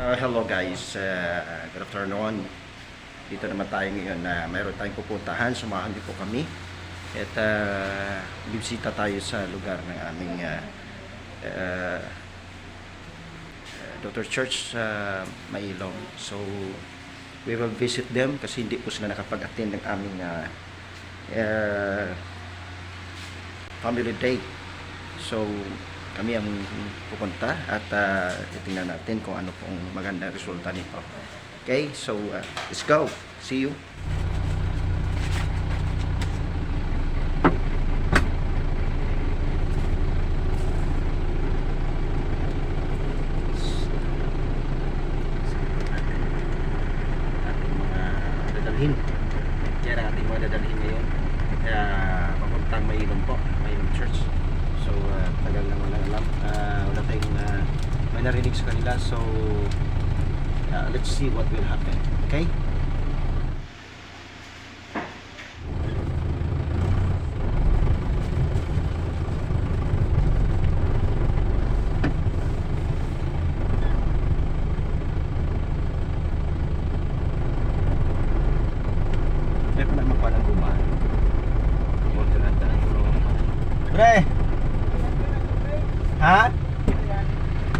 Hello guys, good afternoon. Dito naman tayo ngayon na mayroon tayong pupuntahan. Samahan niyo po kami. At bibisita tayo sa lugar ng aming Dr. Church sa Mailong. So, we will visit them kasi hindi po sila nakapag-attend ng aming family day. So, kami ang pupunta at titingnan natin kung ano pong magandang resulta nito. Okay, so let's go. See you. Ating mga dadalhin. Yan ang ating mga dadalhin ngayon. Kaya papuntang Mailong po, Mailong Church. So, tagal lang wala alam. Wala tayong may narinig sa kanila. So, let's see what will happen. Okay? May pa na makuha ng guma. Pre! Ha?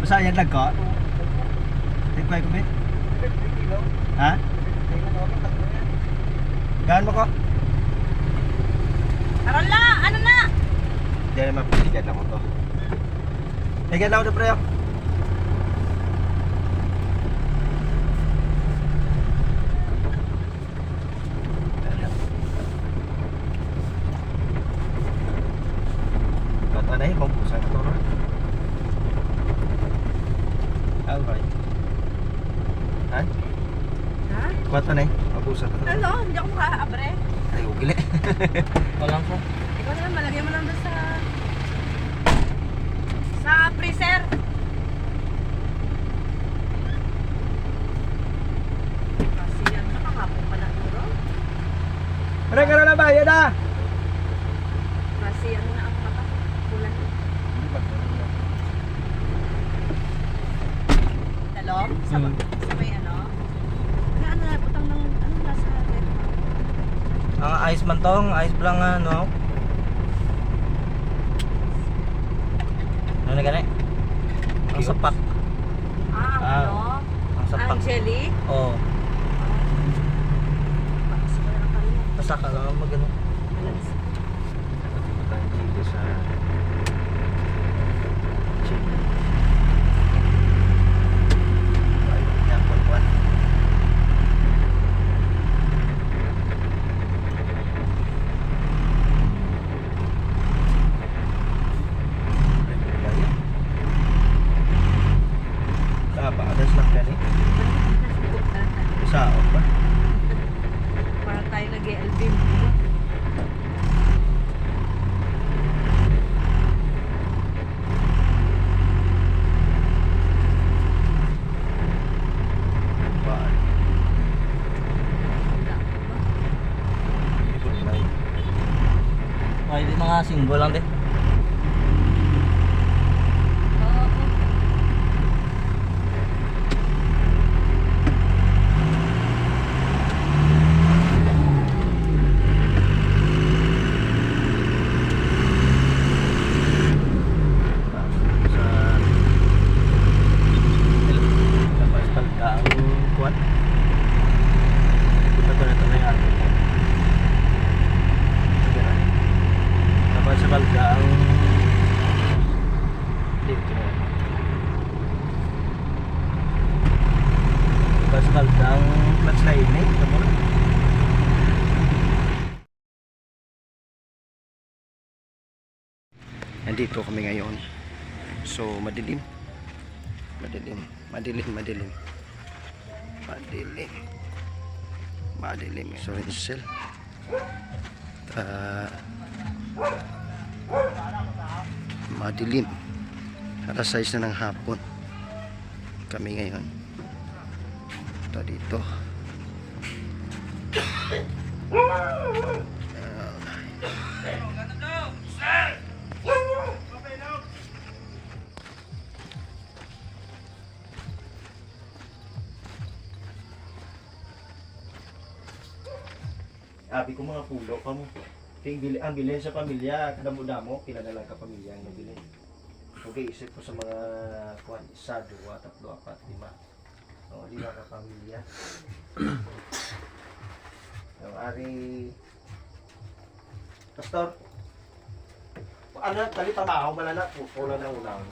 Basta yan lang ko? Tigpay ko ba? Ha? Gaan mo ko? Aral na! Ano na? Hindi na mapitigan lang ko to. Tigan lang ko to, pre. Ano yung pampusan ito, no? Alright. Ha? Ha? Kuwata na eh. Pampusan ito. Ano? Hindi ako makaabre. Ay, ugili. Walang ko. Ikaw naman, malagay mo lang doon sa freezer. Kasi yan, nakakapon pala ito. Pre, ka na ba? Yan na! Kasi ano na ang makakulan. Talong? Sa may ano? Ano na, putang ng ano nasa red. Ang ice man tong, ice lang ano. Ano na gani? Ang sapak. Ano? Ang sapak. Ang jelly? Oo. Kasi wala ng kanina. Basta ka lang magano. Dito sa Chile. Ay, yan, kuwan. Adas lang ka ni. Isa o ba? Para tayo nag-e-albim. Ay, di mga single lang din. Ang clutch na ini, tamo na. Nandito kami ngayon. So madilim. Madilim. So Rinsel. Madilim. Alas 6 na ng hapon. Kami ngayon. Dito. Abi ko mga pulo pa mo. Ang bilhin sa pamilya, kada mo damo, pila na lang ka pamilya ang nabilin. Okay, isip ko sa mga kuan, 1, 2, 3, 4, 5. O, 5 ka pamilya. So, ari... Pastor, ano, tali trabaho malala, pulo na ulang.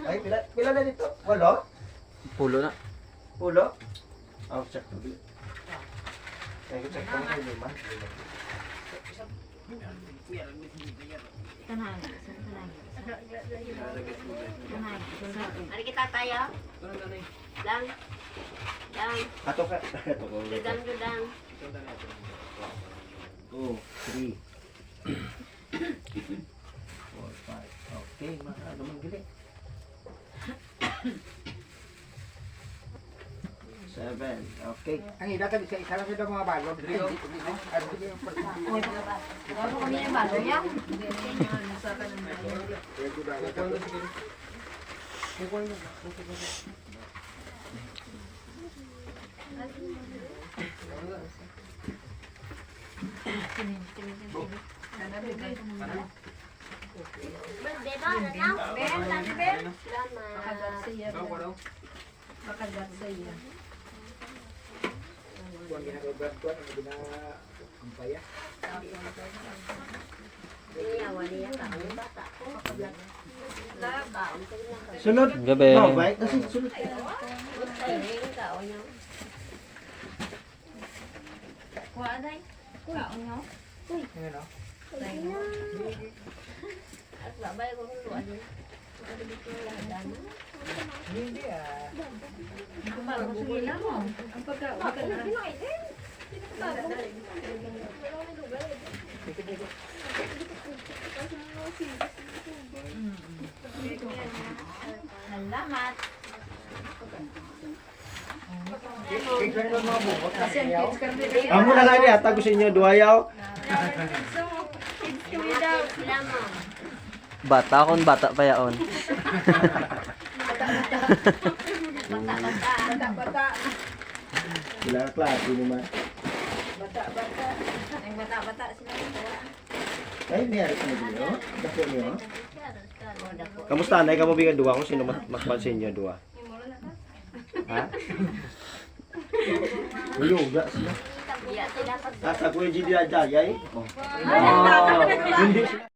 Ay, pila na dito? Walo? Pulo na. Pulo? Oh, check to be. Ay, check ko na 5. Mari kita tayo. Lang. Lang. Ato ka. Ato ko. Dudang, dudang. 2, 3. 4, 5. Okay, ano man gili. 7. Okay. Ang ina tabi sa isa lang sa mga balog. Ano yung Bago kami yung bago niya. Birthday ba? Ano na? Ben, lagi Ben. Salamat. Makagat sa iya. Kuang ginagabat ko, ang ginagampaya. Iyawan niya ka. Ang bata. Makagat. Labaon. Sunod. Gabi. No, bait na sunod. Ayun, kaon niyo. Kuha day. Kaon niyo. Ano? At babay ko ng luwan niyo. Ano dito lang dana? Hindi ah. Ang sila mo. Ang pagka na. Salamat. Tignan mo mga bukot. Amo na nga niya, tago sa inyo, duwayaw. Sila mo. Bata kon bata pa yaon. Bata-bata. Sila klase naman. Bata-bata. Ang bata-bata sila. Ay, niyari ko na dito. Dako niyo. Kamusta? Nay, kamu bigan dua ko sino mas pansin niyo dua? Ha? Yoga sila. Iya, sila pag Asa ko yung GD aja, yay? Oh. Ay, Hindi sila.